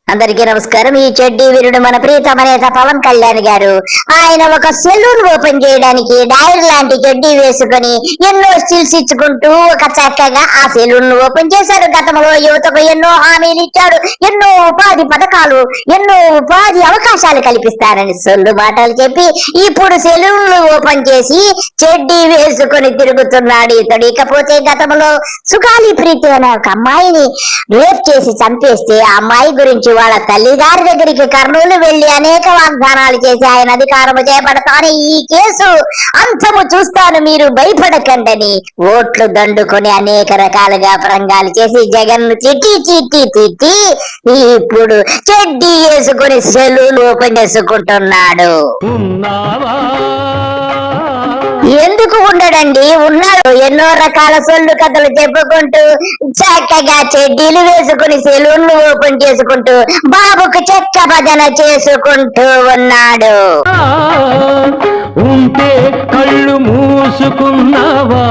అందరికీ నమస్కారం. ఈ చెడ్డీ వీరుడు మన ప్రీతమ నేత పవన్ కళ్యాణ్ గారు. ఆయన ఒక సెలూన్ ఓపెన్ చేయడానికి డైర్ లాంటి చెడ్డీ వేసుకుని ఎన్నో స్టిల్స్ ఇచ్చుకుంటూ ఒక చక్కగా ఆ సెలూన్ ఓపెన్ చేశారు. గతంలో యువతకు ఎన్నో హామీలు ఇచ్చాడు, ఎన్నో ఉపాధి పథకాలు, ఎన్నో ఉపాధి అవకాశాలు కల్పిస్తారని సొల్లు మాటలు చెప్పి ఇప్పుడు సెలూన్లు ఓపెన్ చేసి చెడ్డీ వేసుకుని తిరుగుతున్నాడు ఇతడు. ఇకపోతే గతంలో సుగాలి ప్రీతి అనే ఒక అమ్మాయిని రేప్ చేసి చంపేస్తే ఆ అమ్మాయి గురించి వాళ్ళ తల్లిగారి దగ్గరికి కర్నూలు వెళ్లి అనేక వాగ్దానాలు చేసి ఆయన అధికారం చేపడతాను, ఈ కేసు అంతము చూస్తాను, మీరు భయపడకండని ఓట్లు దండుకొని అనేక రకాలుగా ప్రంగాలు చేసి జగన్ తిట్టి ఇప్పుడు చెడ్డీ వేసుకుని సెలూన్ ఓపెన్ చేసుకుంటున్నాడు. ఎందుకు ఉండడండి, ఉన్నాడు. ఎన్నో రకాల సొల్లు కథలు చెప్పుకుంటూ చక్కగా చెడ్డీలు వేసుకుని సెలూన్లు ఓపెన్ చేసుకుంటూ బాబుకు చెక్క భజన చేసుకుంటూ ఉన్నాడు. ఉంటే కళ్ళు మూసుకున్నావా?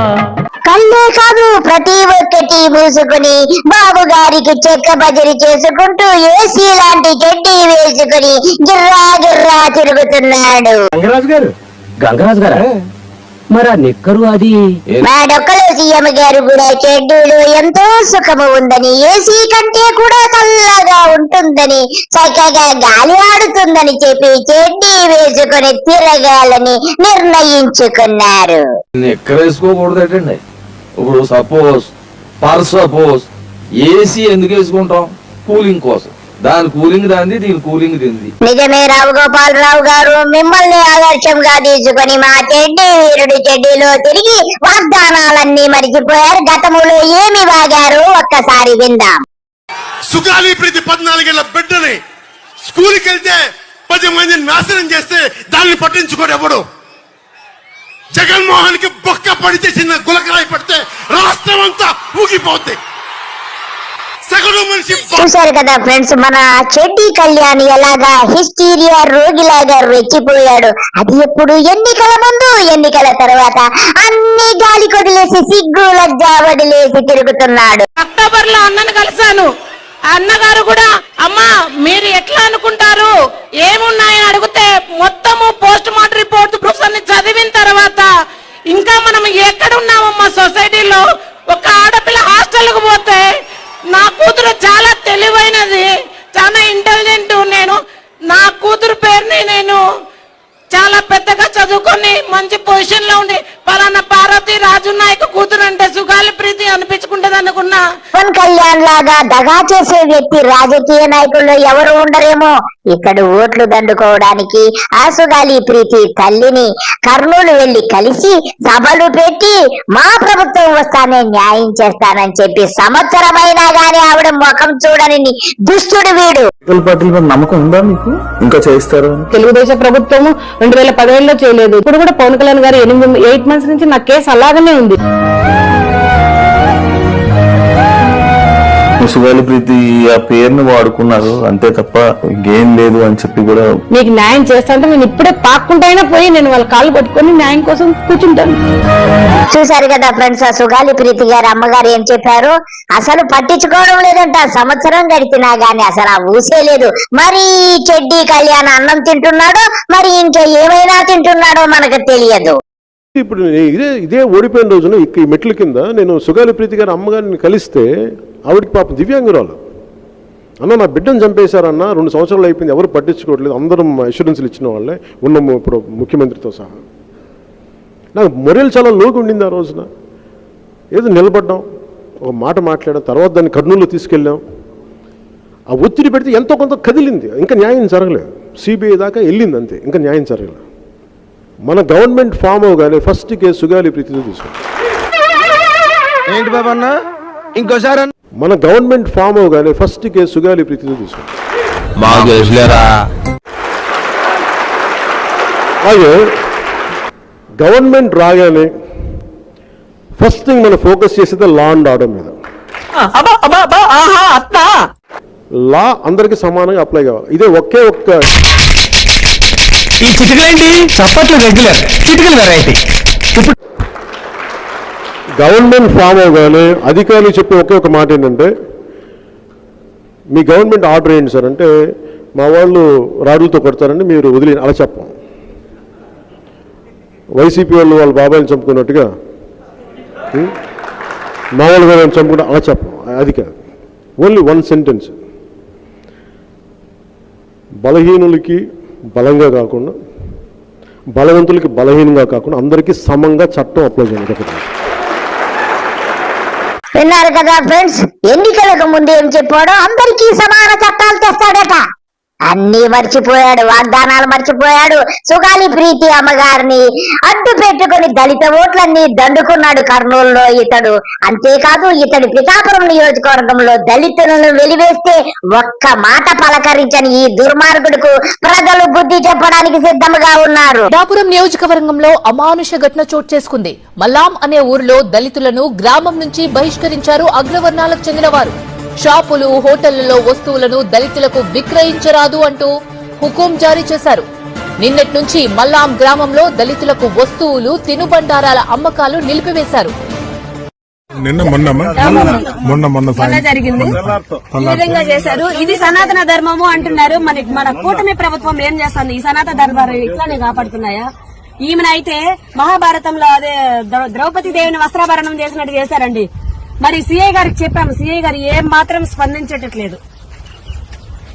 కళ్ళే కాదు, ప్రతి ఒక్కటి మూసుకుని బాబు గారికి చెక్క భజన చేసుకుంటూ ఏసీ లాంటి చెడ్డీ వేసుకుని గిర్రా గిర్రా తిరుగుతున్నాడు. గంగరాజు గారు మరి ఆ నిక్కరు అది మా డొక్కలో సీఎం గారు కూడా చెడ్డీలో ఎంతో సుఖము ఉందని, ఏసీ కంటే కూడా చల్లగా ఉంటుందని, చక్కగా గాలి ఆడుతుందని చెప్పి చెడ్డీ వేసుకుని తిరగాలని నిర్ణయించుకున్నారు. నిక్కర్ వేసుకోకూడదండి. ఇప్పుడు సపోజ్ ఏసీ ఎందుకు వేసుకుంటాం? కూలింగ్ కోసం. దాని కూలింగ్ దాంది, దీని కూలింగ్ తింది. నిజమే రావు గోపాలరావు గారు, మిమ్మల్ని ఆదర్శంగా తీసుకుని మా చెడ్డీ వీరుడు చెడ్డీలో తిరిగి వాగ్దానాలన్నీ మరిచిపోయారు. గతములో ఏమి వాగారు ఒక్కసారి విందాం. సుగాలి ప్రీతి 14 ఏళ్ల బిడ్డని స్కూల్కి వెళ్తే 10 మందిని నాశనం చేస్తే దాన్ని పట్టించుకోడు ఎవడు. జగన్మోహన్ కి బొక్క పడితే, చిన్న గులకరాయి పడితే రాష్ట్రం అంతా ఊగిపోద్ది. చూశారు కదా ఫ్రెండ్స్, మన చెడ్డీ కళ్యాణ్ ఎలాగా హిస్టీరియా రోగిలాగా రెచ్చిపోయాడు. అది ఎప్పుడు ఎన్నికల ముందు, ఎన్నికల తర్వాత అన్ని గాలి కొదిలేసి సిగ్గు లజ్జా వదిలేసి తిరుగుతున్నాడు. అక్టోబర్ లో అన్నను కలిశాను. అన్నగారు కూడా అమ్మా మీరు ఎట్లా అనుకుంటారు, ఏమున్నాయని అడిగితే మొత్తము పోస్ట్ మార్టం రిపోర్ట్ ప్రూఫ్స్ అన్ని చదివిన తర్వాత ఇంకా మనం ఎక్కడున్నామమ్మా సొసైటీలో, ఒక ఆడపిల్ల హాస్టల్కు పోతే నా కూతురు చాలా తెలివైనది, చాలా ఇంటెలిజెంట్, నేను నా కూతురు పేరుని నేను చాలా పెద్దగా చదువుకొని మంచి పొజిషన్ లో ఉండి పలానా పార్వతి రాజు నాయకు కూతురు అంటే సుగాలి ప్రీతి అనిపించుకుంటది అనుకున్నా. పవన్ కళ్యాణ్ లాగా దగా చేసే వ్యక్తి రాజకీయ నాయకుల్లో ఎవరు ఉండరేమో. ఇతడు ఓట్లు దండుకోవడానికి ఆ సుగాలి ప్రీతి తల్లిని కర్నూలు వెళ్లి కలిసి సభలు పెట్టి మా ప్రభుత్వం వస్తానే న్యాయం చేస్తానని చెప్పి సంవత్సరమైనా గానీ ఆవిడ ముఖం చూడని దుష్టుడు వీడు. నమ్మకం ఉందా మీకు? ఇంకా చేయిస్తారు? తెలుగుదేశం ప్రభుత్వం 2017లో చేయలేదు. ఇప్పుడు కూడా పవన్ కళ్యాణ్ గారు 8 మంత్స్ నుంచి నా కేసు అలాగనే ఉంది. సుగాలి ప్రీతి ఆ పేరుని వాడుకున్నారు అంతే తప్ప ఇంకేం లేదు అని చెప్పి కూడా. మీకు న్యాయం చేస్తా అంటే నేను ఇప్పుడే పాక్కుంటైనా పోయి నేను వాళ్ళ కాళ్ళు పట్టుకొని న్యాయం కోసం కూర్చుంటాను. చూశారు కదా ఫ్రెండ్స్, ఆ సుగాలి ప్రీతి గారు అమ్మగారు ఏం చెప్పారు, అసలు పట్టించుకోవడం లేదంట. సంవత్సరం గడిచినా గానీ అసలు ఆ ఊసే లేదు. మరి చెడ్డీ కళ్యాణ్ అన్నం తింటున్నాడో మరి ఇంకా ఏమైనా తింటున్నాడో మనకు తెలియదు. ఇప్పుడు ఇదే ఓడిపోయిన రోజున ఈ మెట్ల కింద నేను సుగాలి ప్రీతి గారి అమ్మగారిని కలిస్తే ఆవిడకి పాపం దివ్యాంగురాలు, అన్న నా బిడ్డను చంపేశారన్న, 2 సంవత్సరాలు అయిపోయింది, ఎవరు పట్టించుకోవట్లేదు, అందరం అష్యూరెన్స్లు ఇచ్చిన వాళ్ళే ఉన్నాము ఇప్పుడు ముఖ్యమంత్రితో సహా. నాకు మొరలు చాలా లోకి ఉండింది ఆ రోజున. ఏదో నిలబడ్డాం, ఒక మాట మాట్లాడాం, తర్వాత దాన్ని కర్నూలులో తీసుకెళ్ళాం. ఆ ఒత్తిడి పెడితే ఎంతో కొంత కదిలింది, ఇంకా న్యాయం జరగలేదు. సిబిఐ దాకా వెళ్ళింది అంతే, ఇంకా న్యాయం జరగలేదు. మన గవర్నమెంట్ ఫామ్ అవగానే ఫస్ట్ కేసు సుగాలి ప్రీతితో తీసుకుంటాం. ఏంటి బాబు అన్న ఇంకోసారి? మన గవర్నమెంట్ ఫామ్ అవగానే ఫస్ట్ కేసు సుగాలి ప్రీతితో తీసుకుంటాం. అలాగే గవర్నమెంట్ రాగానే ఫస్ట్ థింగ్ మనం ఫోకస్ చేసేది లా అండ్ ఆర్డర్ మీద. లా అందరికి సమానంగా అప్లై కావాలి. ఇదే ఒకే ఒక్క ఈ చిటికలేంటి చప్పట్లు రెగ్యులర్, చిటికలు వెరైటీ. గవర్నమెంట్ ఫామ్ అవగానే అధికారులు చెప్పే ఒకే ఒక మాట ఏంటంటే, మీ గవర్నమెంట్ ఆర్డర్ ఏంటి సార్ అంటే, మా వాళ్ళు రాడులతో కొడతారండి మీరు వదిలే, అలా చెప్పం. వైసీపీ వాళ్ళు వాళ్ళ బాబాయిని చంపుకున్నట్టుగా మామూలుగా చంపుకుంటా అలా చెప్పం. అది కాదు, ఓన్లీ వన్ సెంటెన్స్. బలహీనులకి బలంగా కాకుండా, బలవంతులకి బలహీనంగా కాకుండా అందరికీ సమంగా చట్టం అప్లై చేయాలి. విన్నారు కదా ఫ్రెండ్స్, ఎన్నికలకు ముందు ఏం చెప్పాడో అందరికీ సమాన చట్టాలు తెస్తాడట. అన్నీ మర్చిపోయాడు, వాగ్దానాలు మర్చిపోయాడు. సుగాలి ప్రీతి అమ్మగారిని అడ్డు పెట్టుకుని దళిత ఓట్లన్నీ దండుకున్నాడు కర్నూలులో ఇతడు. అంతేకాదు, ఇతడి పిఠాపురం నియోజకవర్గంలో దళితులను వెలివేస్తే ఒక్క మాట పలకరించని ఈ దుర్మార్గుడుకు ప్రజలు బుద్ధి చెప్పడానికి సిద్ధంగా ఉన్నారు. పిఠాపురం నియోజకవర్గంలో అమానుష ఘటన చోటు చేసుకుంది. మల్లాం అనే ఊరిలో దళితులను గ్రామం నుంచి బహిష్కరించారు అగ్రవర్ణాలకు చెందిన వారు. షాపులు, హోటళ్లలో వస్తువులను దళితులకు విక్రయించరాదు అంటూ హుకుం జారీ చేశారు. నిన్నటి నుంచి మల్లాం గ్రామంలో దళితులకు వస్తువులు, తినుబండారాల అమ్మకాలు నిలిపివేశారు. మొన్న జరిగింది ఈ విధంగా చేశారు. ఇది సనాతన ధర్మము అంటున్నారు. మన కూటమి ప్రభుత్వం ఏం చేస్తుంది? ఈ సనాతన ధర్మాలు ఇట్లానే కాపాడుతున్నాయా? ఈమెనైతే మహాభారతంలో అదే ద్రౌపది దేవిని వస్త్రాభరణం చేసినట్టు చేశారండి. మరి సిఐ గారికి చెప్పాము, సిఐ గారు ఏం మాత్రం స్పందించట్లేదు.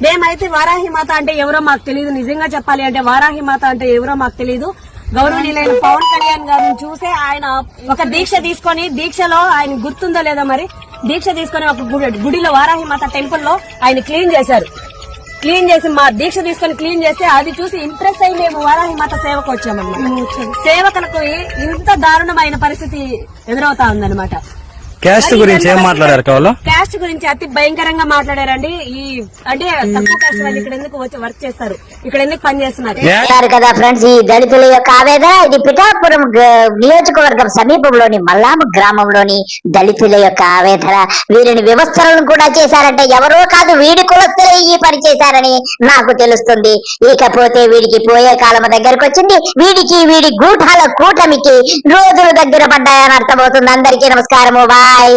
మేమైతే వారాహి మాత అంటే ఎవరో మాకు తెలియదు. నిజంగా చెప్పాలి అంటే వారాహి మాత అంటే ఎవరో మాకు తెలియదు. గౌరవనీయులైన పవన్ కళ్యాణ్ గారిని చూసే ఆయన ఒక దీక్ష తీసుకొని, దీక్షలో ఆయన గుర్తుందో లేదో మరి, దీక్ష తీసుకొని ఒక గుడిలో వారాహి మాత టెంపుల్ లో ఆయన క్లీన్ చేశారు. క్లీన్ చేసి మా దీక్ష తీసుకొని క్లీన్ చేస్తే అది చూసి ఇంప్రెస్ అయ్యి మేము వారాహి మాత సేవకు వచ్చామన్నమాట. సేవకులకు ఇంత దారుణమైన పరిస్థితి ఎదురవుతా ఉందన్నమాట. క్యాస్ట్ గురించి ఏం మాట్లాడారు? క్యాస్ట్ గురించి అతి భయంకరంగా మాట్లాడారండి. ఈ అంటే తక్కువ క్యాస్ట్ వాళ్ళు ఇక్కడ ఎందుకు వచ్చి వర్క్ చేస్తారు, ఇక్కడ ఎందుకు పని చేస్తున్నారు కదా ఫ్రెండ్స్, ఈ దళితుల యొక్క ఆవేదన. ఇది పిఠాపురం నియోజకవర్గం సమీపంలోని మల్లాం గ్రామంలోని దళితుల యొక్క ఆవేదన. వీరిని వ్యవస్థలను కూడా చేశారంటే ఎవరో కాదు, వీడి కులస్తులే ఈ పని చేశారని నాకు తెలుస్తుంది. ఇకపోతే వీడికి పోయే కాలం దగ్గరకు వచ్చింది. వీడి గూఠాల కూటమికి రోజులు దగ్గర పడ్డాయని అర్థమవుతుంది. అందరికీ నమస్కారము, బాయ్.